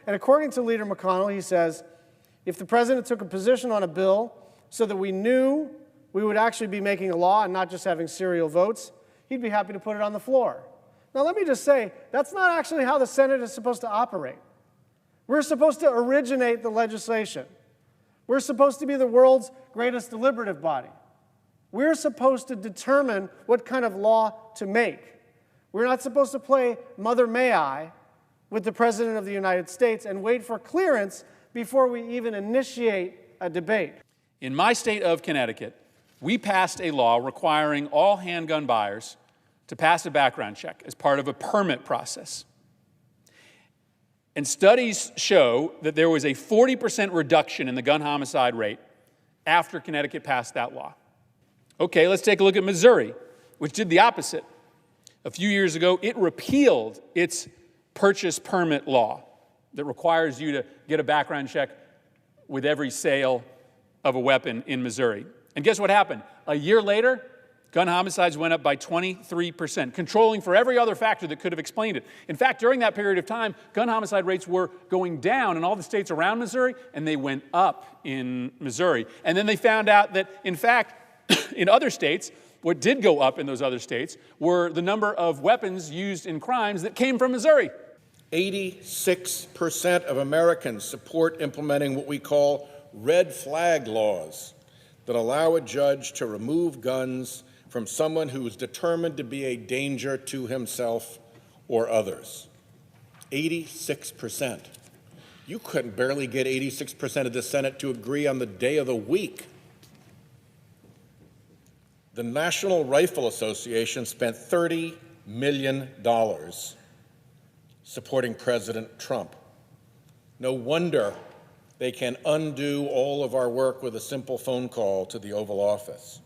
And according to Leader McConnell, he says, if the president took a position on a bill so that we knew we would actually be making a law and not just having serial votes, he'd be happy to put it on the floor. Now, let me just say, that's not actually how the Senate is supposed to operate. We're supposed to originate the legislation. We're supposed to be the world's greatest deliberative body. We're supposed to determine what kind of law to make. We're not supposed to play Mother May I with the President of the United States and wait for clearance before we even initiate a debate. In my state of Connecticut, we passed a law requiring all handgun buyers to pass a background check as part of a permit process. And studies show that there was a 40% reduction in the gun homicide rate after Connecticut passed that law. Okay, let's take a look at Missouri, which did the opposite. A few years ago, it repealed its purchase permit law that requires you to get a background check with every sale of a weapon in Missouri. And guess what happened? A year later, gun homicides went up by 23%, controlling for every other factor that could have explained it. In fact, during that period of time, gun homicide rates were going down in all the states around Missouri, and they went up in Missouri. And then they found out that, in fact, in other states, what did go up in those other states were the number of weapons used in crimes that came from Missouri. 86% of Americans support implementing what we call red flag laws that allow a judge to remove guns from someone who is determined to be a danger to himself or others. 86%. You couldn't barely get 86% of the Senate to agree on the day of the week. The National Rifle Association spent $30 million supporting President Trump. No wonder they can undo all of our work with a simple phone call to the Oval Office.